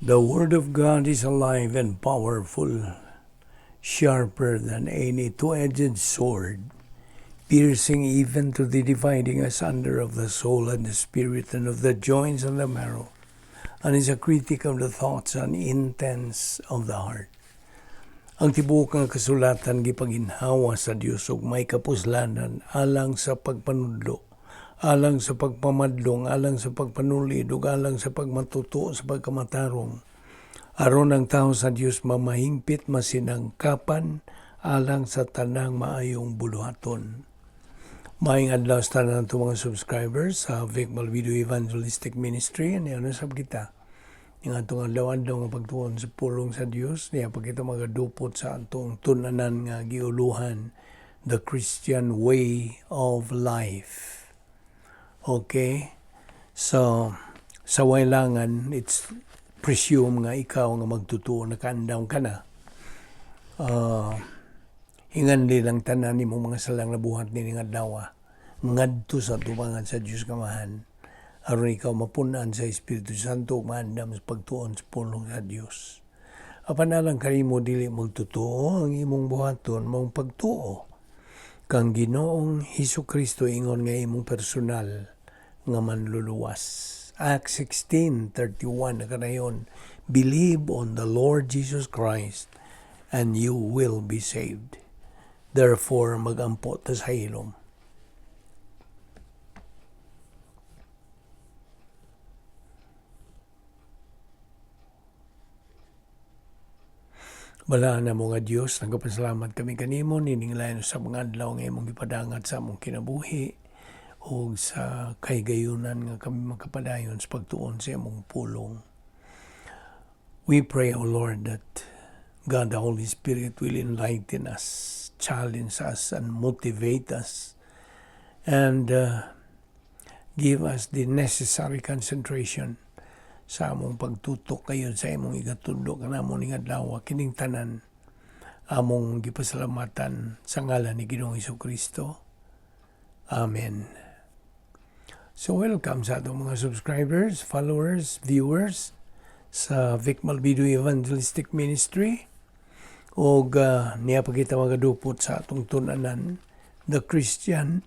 The Word of God is alive and powerful, sharper than any two-edged sword, piercing even to the dividing asunder of the soul and the spirit and of the joints and the marrow, and is a critic of the thoughts and intents of the heart. Ang tibuok nga kasulatan gipaginhawa sa Dios ug may kapuslanan alang sa pagpanudlo, alang sa pagpamadlong, alang sa pagpanulid, ug alang sa pagmatuto sa pagkamatarong. Aron ang tao sa Dios mamahingpit masinangkapan alang sa tanang maayong buluhaton. Maayong adlaw sa tanan nato mga subscribers sa Balbido Evangelistic Ministry. Ano sab kita? Yung atong adlaw-adlaw nga pagtuon sa pulong sa Dios, niya pag kita magadupot sa atong tunanan nga giuluhan, the Christian way of life. Okay? So, sa wailangan, it's presume nga ikaw nga magtutuo, nakaandaw ka na. Hinganli lang tanan ni mong mga salang nabuhat ni nga dawa. Ngadto sa tubangan sa Diyos kamahan. Aron ikaw mapunan sa Espiritu Santo maandam sa pagtuon sa pulong sa Diyos. Apanalang kanimo dili magtutuo ang imong buhaton mong pagtuo kang Ginoong Hesukristo ingon nga imong personal nga manluluwas. Acts 16:31 na kanayon, believe on the Lord Jesus Christ and you will be saved. Therefore magampo ta sa hilom. Bala na mo nga Diyos, nagpasalamat kami kanimo, nininglayan sa mga adlaw nga imong gipadangat sa among kinabuhi o sa kaygayunan nga kami makapadayon sa pagtuon sa imong pulong. We pray, O Lord, that God the Holy Spirit will enlighten us, challenge us, and motivate us, and give us the necessary concentration sa among pagtutok kayo sa imong igatudlo kanamo ning adlaw kining tanan among gipasalamatan sa ngalan ni Ginoong Hesukristo. Amen. So welcome sa atong mga subscribers, followers, viewers sa Balbido Evangelistic Ministry o niya pa kita magadupot sa atong tunanan, the Christian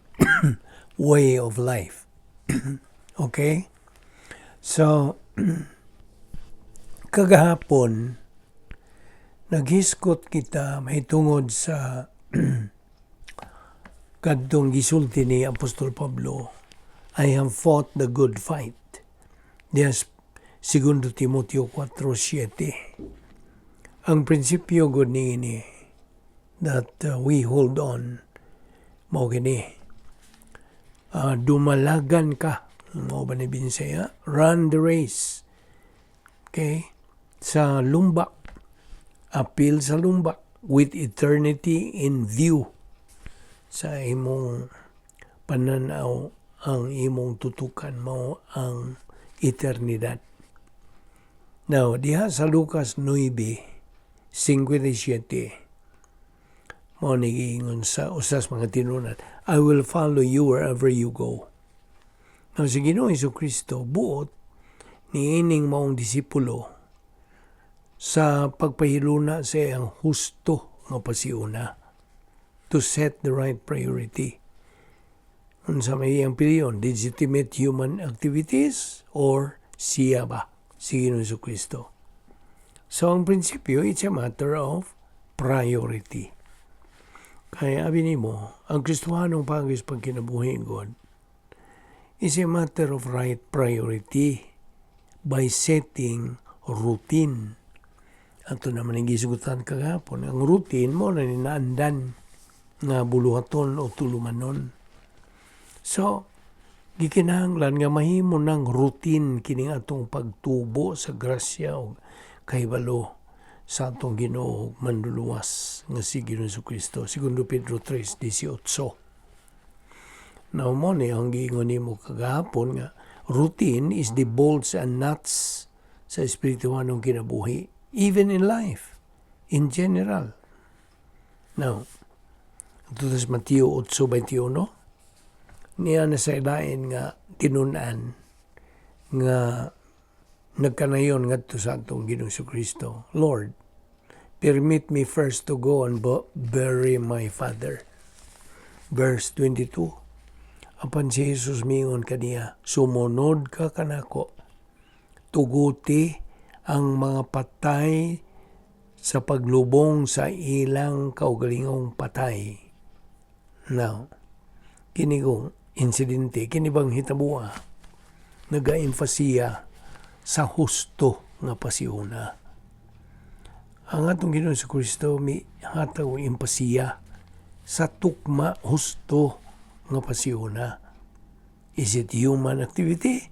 way of life. Okay? So, kagahapon, naghiskot kita mahitungod sa kadtong gisulti ni Apostol Pablo, I have fought the good fight. Yes, 2 Timoteo 4:7. Ang prinsipyo gud niini that we hold on mao gini. Dumalagan ka. Mo ba ni Binsaya? Run the race. Okay? Sa lumbak. Appeal sa lumbak with eternity in view. Sa imong pananaw, ang imong tutukan mo ang eternidad. Now, diha sa Lucas 9:57, mo nigingon sa usas mga tinunan, I will follow you wherever you go. Now, si Ginoong Hesukristo, buot ni ining maong disipulo sa pagpahiluna sa iyang husto nga pasiuna to set the right priority. Unsa may iyang piliyon, legitimate human activities or siya ba si Ginoong Hesukristo? So, ang prinsipyo, it's a matter of priority. Kaya abi nimo, ang Kristohanong pagis pagkinabuhi God is a matter of right priority by setting routine. Ato naman ang gisugutan kagapon. Ang routine mo na ninaandan nga buluhaton o tulumanon. So, gikinahanglan nga mahimo ng routine kining atong pagtubo sa grasya o kahibalo sa atong Ginoo manluluwas nga si Ginoong Hesukristo. 2 Pedro 3:18. Now mo ni ang giingon nimo kagahapon nga routine is the bolts and nuts sa espirituhanong kinabuhi, even in life, in general. Now, ito sa Mateo 8:21, niya na sa ilain nga tinunan nga nagkanayon ngadto sa atong Ginoong Kristo, Lord, permit me first to go and bury my father. Verse 22, apan si Jesus mingon kaniya, sumunod ka kanako, tuguti ang mga patay sa paglubong sa ilang kaugalingong patay. Now, kini kong insidente, kini bang hitabua, nag-emphasiya sa husto nga pasiuna. Ang atong Ginoong Kristo mi hatag empasiya sa tukma husto nga pasiuna. Is it human activity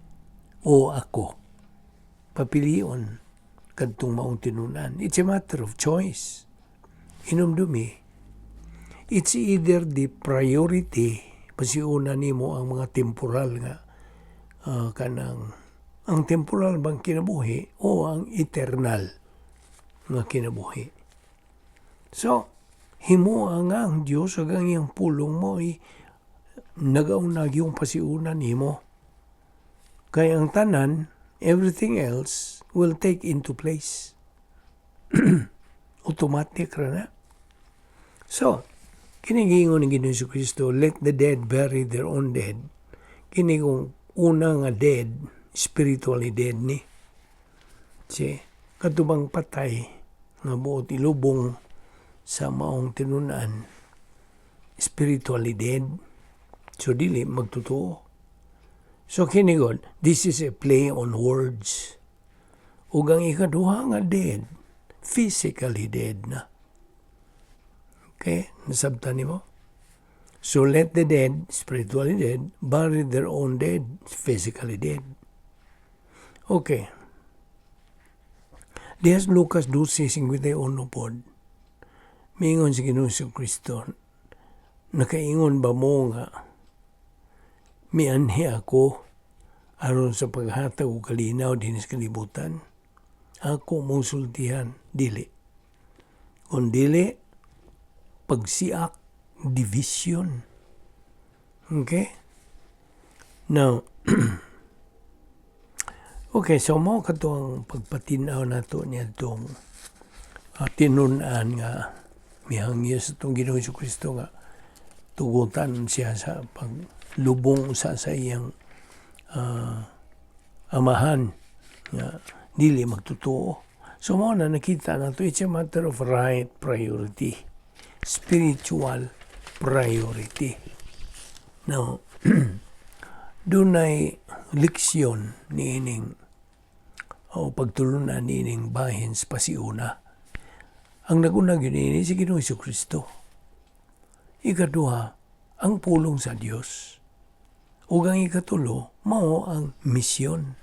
o ako? Papilion kadtong maong tinunan. It's a matter of choice. Inumdumi, it's either the priority, pasiuna nimo ang mga temporal nga ang temporal bang kinabuhi o ang eternal nga kinabuhi. So, himuha nga ang Diyos ug ang iyang pulong mo ay nagaunag yung pasiuna nimo. Kaya ang tanan, everything else will take into place. Automatic ra na. So, kinigingon ng Ginoong Kristo, let the dead bury their own dead. Kini kung una nga dead, spiritually dead ni. Si katubang patay nga buot ilubong sa maong tinunan, spiritually dead. So dili magtotoo. So kinigon, this is a play on words. Ug ang ikaduha nga dead, physically dead na. Okay, nasabtan nimo? So let the dead, spiritually dead, bury their own dead, physically dead. Okay. Diyas Lucas 12:51 pod. Mingon si Ginoong Kristo, nakaingon ba mo nga mianhi ako aron sa paghatag og kalinaw dinis kalibutan? Ako mong sultihan, dili. Kung dili, pagsiak, division. Okay? Now, okay, so mo kato ang pagpatinaw nato niya itong tinunan nga mihangyo sa itong Ginoong Kristo nga tugutan siya sa paglubong sa iyang amahan nga dili magtotoo. So mo na nakita nato, it's a matter of right priority, spiritual priority. Now, dunay leksyon ni ining o pagtulunan ni ining bahin sa pasiuna. Ang nagunag yun ini si Ginoong Kristo. Ikaduha, ang pulong sa Dios. Ug ang ikatulo, mao ang misyon.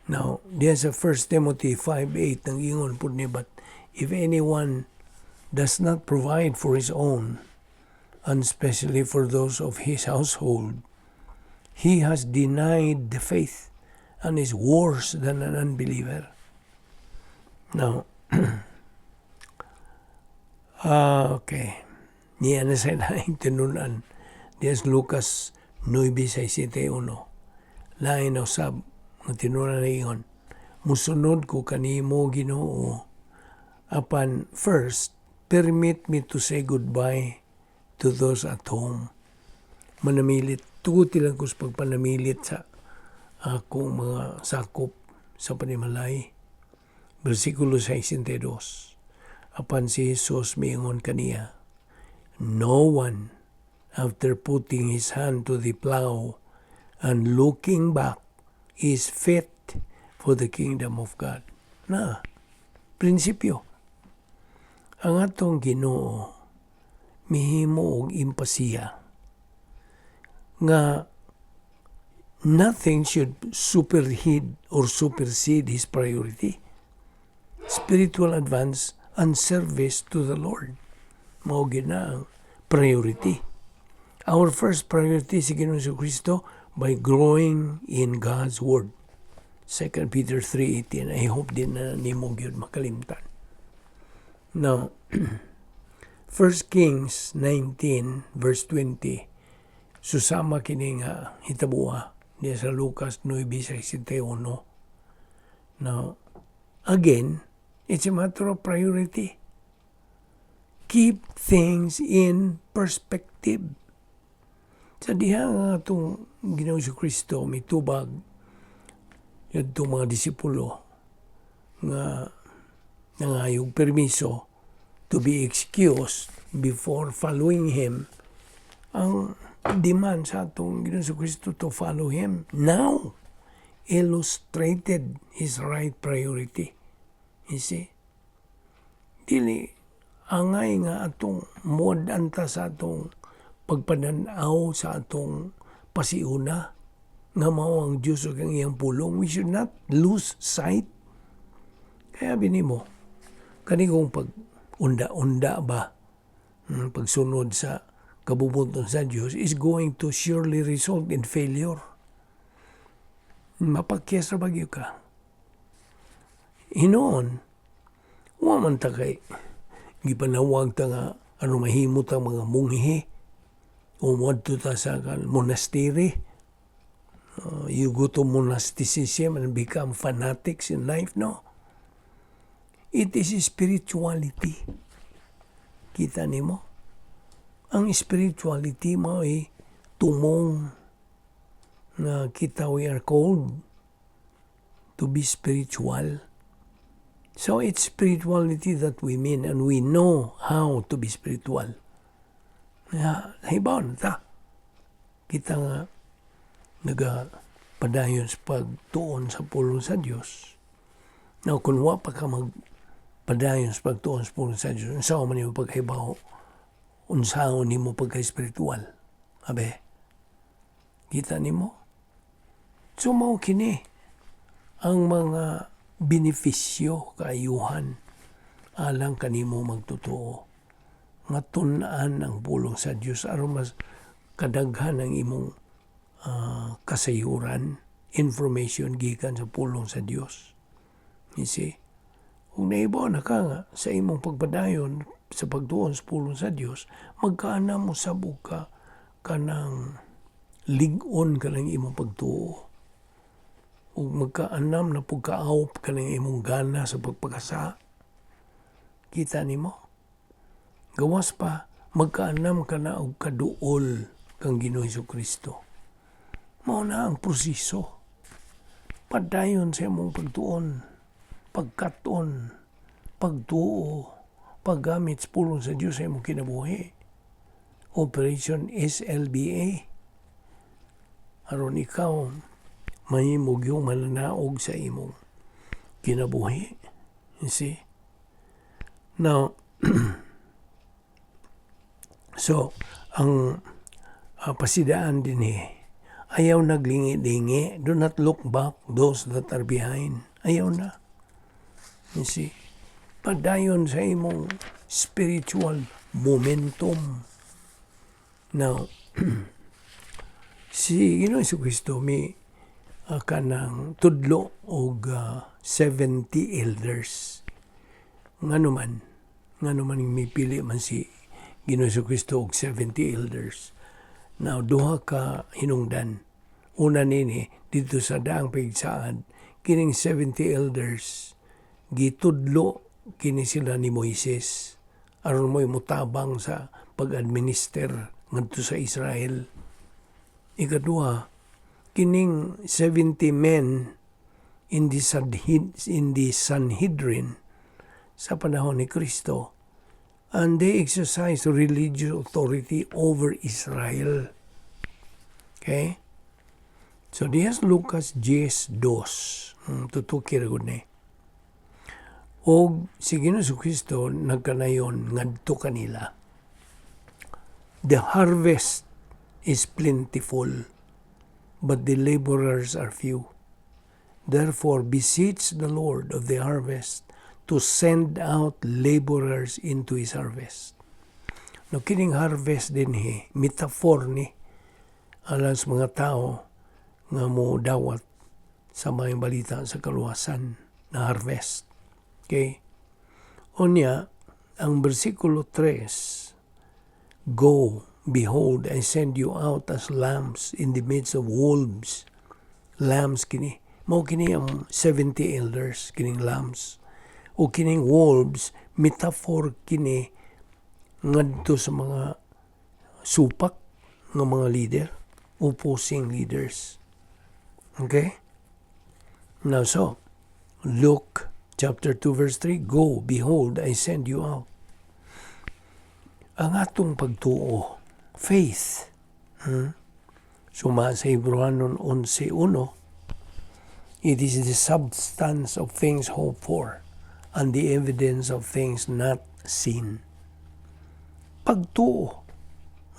Now, diya sa 1 Timothy 5:8 nang ingon pud ni, but if anyone does not provide for his own, and especially for those of his household, he has denied the faith and is worse than an unbeliever. Now, okay. Niya na sa laing tinunan. Diyan Lucas 9:61. Lain na usab ang tinunan na ingon, musunod ko kanimo Ginoo. Apan first, permit me to say goodbye to those at home. Manamilit. Tuguti lang ko sa pagpanamilit sa akong mga sakop sa panimalay. Versikulo 62. Apan si Jesus miingon kaniya, no one, after putting his hand to the plow and looking back, is fit for the kingdom of God. Na, prinsipyo. Ang atong Ginoo mihimo og impasiya nga nothing should supersede or supersede his priority. Spiritual advance and service to the Lord. Mao gina ang priority. Our first priority si Ginoong Kristo by growing in God's Word. 2 Peter 3:18. I hope din na nimo gyud makalimtan. Now, 1 Kings 19 verse 20. Susama kini nga hitabuha diya sa Lucas 9:61. Now, again, it's a matter of priority. Keep things in perspective. Sa diha nga itong Ginoong Kristo, may tubag itong mga disipulo nga nangayog permiso to be excused before following Him. Ang demand sa itong Ginoong Kristo to follow Him now illustrated His right priority. You see? Dili, angay nga atong modanta sa atong pagpananaw sa atong pasiuna nga mao ang Diyos o kang iyang pulong. We should not lose sight. Kaya binimo, kanigong pag-unda-unda ba, pagsunod sa kabubuton sa Diyos is going to surely result in failure. Mapakyas na bagyo ka. Hinoon, waman ta kay gipanawag ta nga mahimot ang mga munghi o wadto ta sa monastery. You go to monasticism and become fanatics in life, no? It is spirituality. Kita nimo? Ang spirituality mo ay tumong na kita, we are called to be spiritual. So it's spirituality that we mean, and we know how to be spiritual. Hibaw na ta. Kita nga nagapadayon sa pagtuon sa pulong sa Diyos. Now, kung wa pa ka magpadayon sa pagtuon sa pulong sa Diyos, unsaon man yung paghibaw, unsaon ni mo pagka-spiritual. Abe, kita ni mo? So, mao kini ang mga benepisyo kaayuhan alang kanimo magtotoo nga tun-an ang pulong sa Dios aron mas kadaghan ang imong kasayuran, information gikan sa pulong sa Dios. You see? Kung naibaw na ka nga sa imong pagpadayon sa pagtuon sa pulong sa Dios, magkaana mo sabog ka kanang lig-on ka ng imong pagtuo. O magkaanam na pagkaawop ka ng imong gana sa pagpagasa. Kita ni mo? Gawas pa, magkaanam ka na og kaduol kang Ginoong Kristo. Mao na ang proseso. Padayon sa imong pagtuon, pagkaton, pagtuo, paggamit sa pulong sa Diyos sa imong kinabuhi. Operation SLBA. Aron ikaw mahimog yung malanaog sa imong kinabuhi. You see? Now, so, ang pasidaan din ayaw naglingi-lingi. Do not look back those that are behind. Ayaw na. You see? Padayon sa imong spiritual momentum. Now, si Ginoong Kristo may kanang tudlo og 70 elders. Ngano man may pili man si Ginoong Kristo og 70 elders. Now, duha ka hinungdan. Una nini, dito sa daang pigsaad, kining 70 elders, gitudlo kini sila ni Moises. Aron mo'y mutabang sa pag-administer ngadto sa Israel. Ikaduha, kining 70 men in the Sanhedrin sa panahon ni Kristo, and they exercise religious authority over Israel. Okay? So, dias Lucas 10:2. Tutukir ko ni. O si Ginoong Kristo nagkanayon ngadto kanila. The harvest is plentiful, but the laborers are few. Therefore, beseech the Lord of the harvest to send out laborers into His harvest. No, kining harvest din metaphor ni alang sa mga tao nga mo dawat sa mga balita sa kaluwasan na harvest. Okay? Unya, ang versikulo 3, Go, behold, I send you out as lambs in the midst of wolves. Lambs kini, Mao kini ang 70 elders, kining lambs. O kining wolves, metaphor kini ngadto sa mga supak ng mga leader, opposing leaders. Okay? Now so, Luke chapter 2 verse 3, Go, behold, I send you out. Ang atong pagtuo, faith. Suma sa Hebreanon 11:1, it is the substance of things hoped for and the evidence of things not seen. Pagtuo,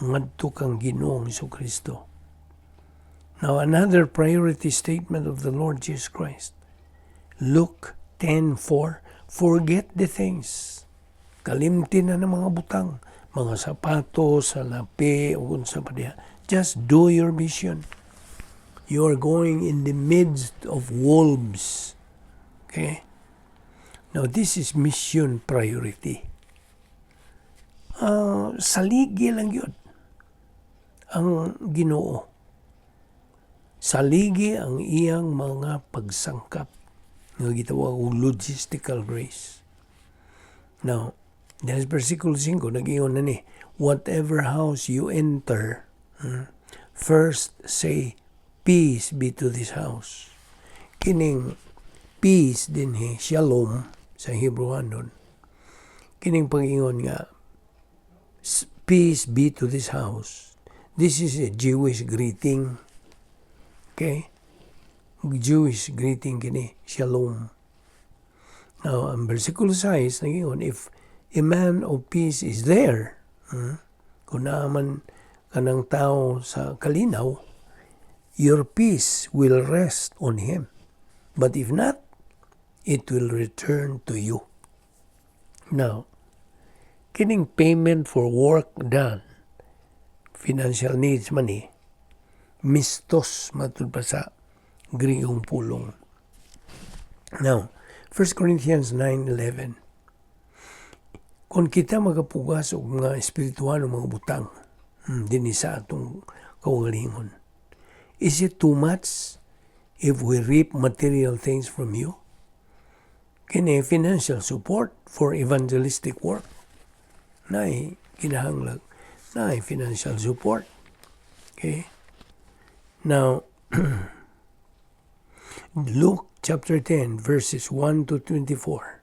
ngadto kang Ginoong Jesucristo. Now, another priority statement of the Lord Jesus Christ. Luke 10:4, forget the things. Kalimtin na ng mga butang, mga sapatos, salapi, o unsa pa diha. Just do your mission. You are going in the midst of wolves. Okay? Now, this is mission priority. Saligi lang yun ang Ginoo. Saligi ang iyang mga pagsangkap nga gitawag og logistical grace. Now, dahil versikulo 5, nag-iyon na ni, whatever house you enter, first say, peace be to this house. Kining peace din shalom sa Hebrewanon. Kining pangingon nga, peace be to this house. This is a Jewish greeting. Okay? Jewish greeting kini, shalom. Now, ang versikulo 6, nag-iyon, if a man of peace is there, kung naaman ka ng tao sa kalinaw, your peace will rest on him. But if not, it will return to you. Now, kining payment for work done, financial needs money, mistos matud pa sa Griyong pulong. Now, 1 Corinthians 9:11. Kung kita magapugas og mga espiritual mga butang, dinhi sa atong kaugalingon, is it too much if we reap material things from you? Kini financial support for evangelistic work. Nay kinahanglan, nay financial support. Okay? Now, Luke chapter 10 verses 1 to 24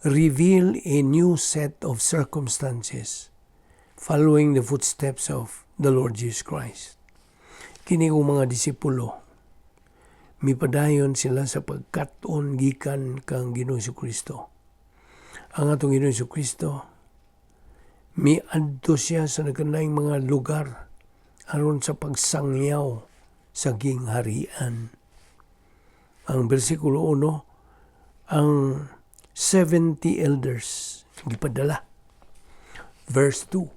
reveal a new set of circumstances following the footsteps of the Lord Jesus Christ. Kini mga disipulo, mipadayon sila sa pagkat-on gikan kang Ginoong Jesucristo. Ang atong Ginoong Jesucristo, miadto siya sa nagkanayang mga lugar aron sa pagsangyaw sa gingharian. Ang versikulo 1, ang 70 elders gipadala. Verse 2,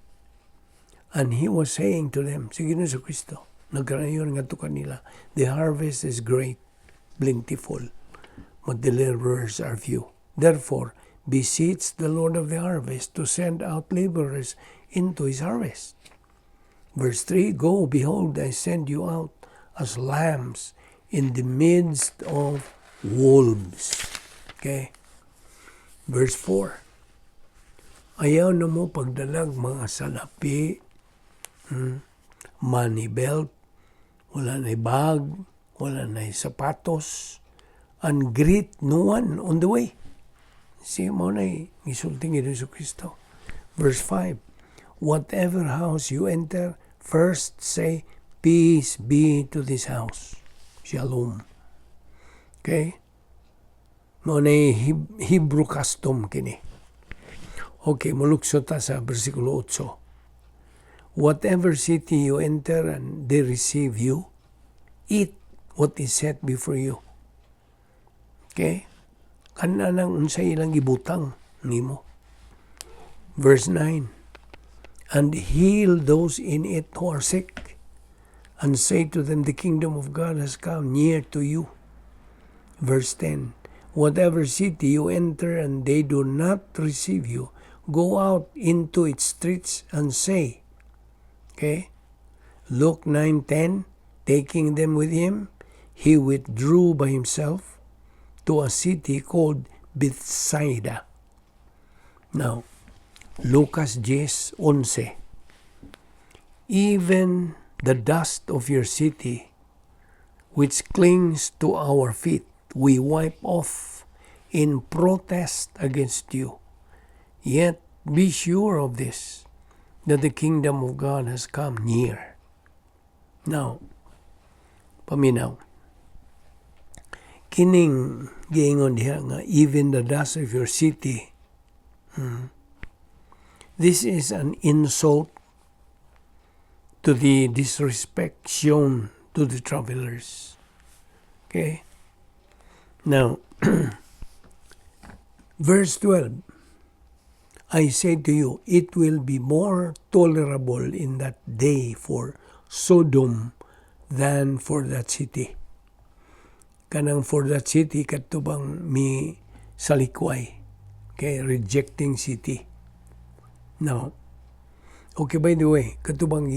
and he was saying to them, si Ginoong Jesucristo, nagkanayon nga to kanila, the harvest is great, plentiful, but the laborers are few. Therefore, beseech the Lord of the harvest to send out laborers into his harvest. Verse 3, go, behold, I send you out as lambs in the midst of wolves. Okay? Verse 4, ayaw na mo pagdalag mga salapi, money belt, wala na bag, wala na sapatos, and greet no one on the way. Siya mo na isulting ito sa Kristo. Verse 5, whatever house you enter, first say, peace be to this house. Shalom. Okay? Mo na Hebrew custom kini. Okay, mulukso ta sa versikulo 8. Whatever city you enter and they receive you, eat what is set before you. Okay? Kana lang unsay ilang gibutang nimo. Verse 9, and heal those in it who are sick, and say to them, the kingdom of God has come near to you. Verse 10, whatever city you enter and they do not receive you, go out into its streets and say. Okay? Luke 9:10, taking them with him, he withdrew by himself to a city called Bethsaida. Now, Lucas 10:11. Even the dust of your city, which clings to our feet, we wipe off in protest against you. Yet be sure of this, that the kingdom of God has come near. Now, paminaw. Kining giingon diha nga even the dust of your city. This is an insult to the disrespect shown to the travelers. Okay? Now, verse 12, I say to you, it will be more tolerable in that day for Sodom than for that city. Kanang for that city, katubang mi salikway. Okay, rejecting city. Now, okay, by the way, katubang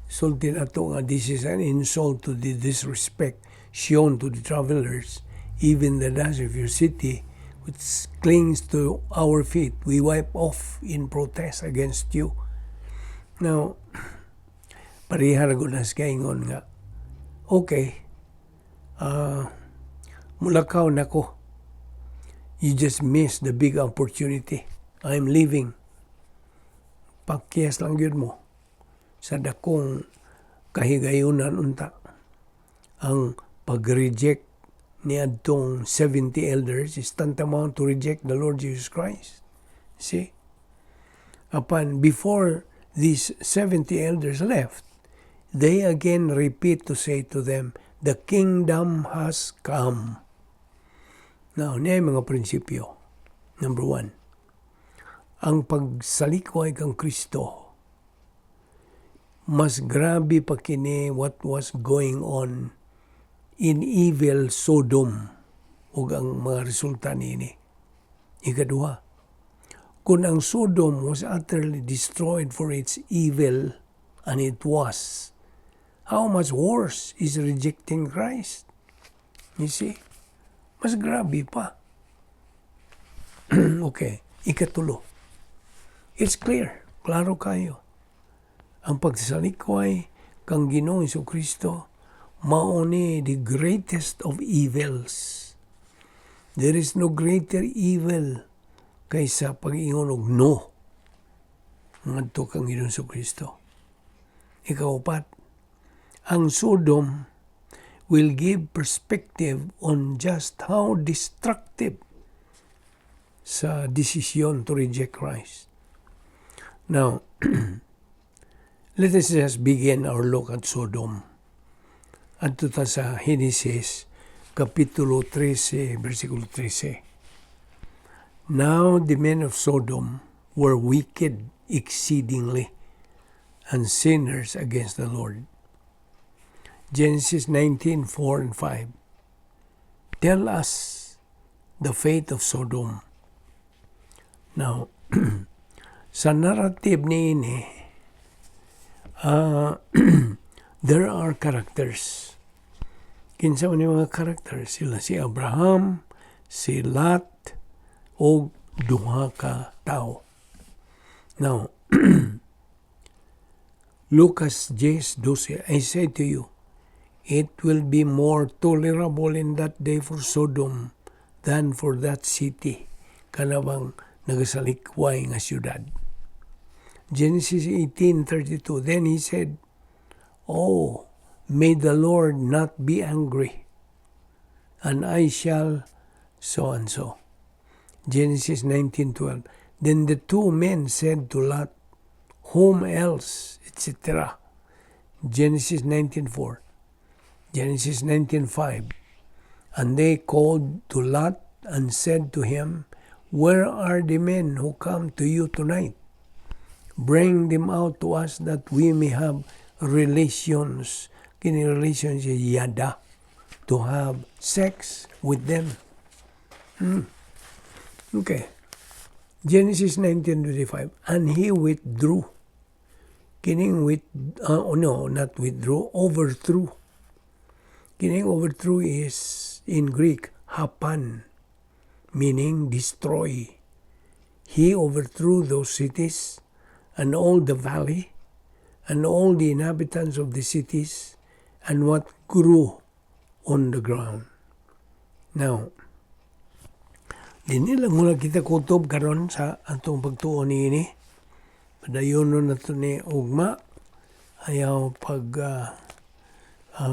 sultin ato nga this is an insult to the disrespect shown to the travelers. Even the dust of your city, which clings to our feet, we wipe off in protest against you. Now, parihar ko na skaingon nga, okay, mulakaw na ko. You just missed the big opportunity. I'm leaving. Pakyas lang yun mo sa dakong kahigayunan unta. Ang pag-reject ni adtong 70 elders is tantamount to reject the Lord Jesus Christ. See? Before these 70 elders left, they again repeat to say to them, the kingdom has come. Now, niya mga prinsipyo. Number 1, ang pagsalikway kang Kristo, mas grabe pa kini what was going on in evil Sodom ug ang mga resulta niini. Ikaduha, kung ang Sodom was utterly destroyed for its evil, and it was, how much worse is rejecting Christ? You see? Mas grabe pa. Okay, ikatulo. It's clear, klaro kayo. Ang pagsalikway kang Ginoong Jesucristo mao ni the greatest of evils. There is no greater evil kaysa pag-ingon og no ngadto kang Ginoong Jesucristo. Ikaapat, ang Sodom will give perspective on just how destructive sa decision to reject Christ. Now, let us just begin our look at Sodom. Adto ta sa Genesis, Kapitulo 13, versikulo 13. Now the men of Sodom were wicked exceedingly, and sinners against the Lord. Genesis 19:4 and 5. Tell us the fate of Sodom. Now, sa narrative ni ini, there are characters. Kinsa man yung mga characters? Sila si Abraham, si Lot, o duha ka tao. Now, Lucas 10:12, I say to you, it will be more tolerable in that day for Sodom than for that city. Kanabang nagasalikway nga syudad. Genesis 18:32, then he said, oh, may the Lord not be angry, and I shall so and so. Genesis 19:12, then the two men said to Lot, whom else, etc. Genesis 19:4. Genesis 19:5. And they called to Lot and said to him, where are the men who come to you tonight? Bring them out to us that we may have relations. Kini relations yada. To have sex with them. Okay. Genesis 19:25. And he withdrew. Kining not withdrew, overthrew. Kining overthrow is in Greek, hapan, meaning destroy. He overthrew those cities and all the valley and all the inhabitants of the cities and what grew on the ground. Now, dinilang mula kita kutob karon sa atong pagtuon ini. Padayon na ito ni ugma, ayaw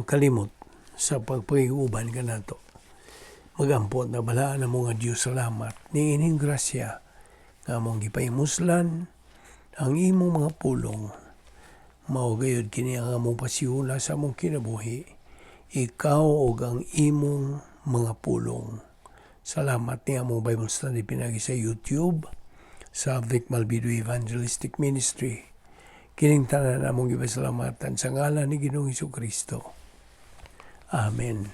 kalimot sa pagpag-iuban ka nato. Magampot na balaan na mga Diyos salamat. Ni ining grasya, nga mong gipaimuslan, ang imong mga pulong. Maugayod kini ang among pasiula sa among kinabuhi. Ikaw o ang imong mga pulong. Salamat ni among Bible study pinagi sa YouTube, sa Balbido Evangelistic Ministry. Kining tanan among gipasalamatan sa ngalan ni Ginoong Hesukristo. Amen.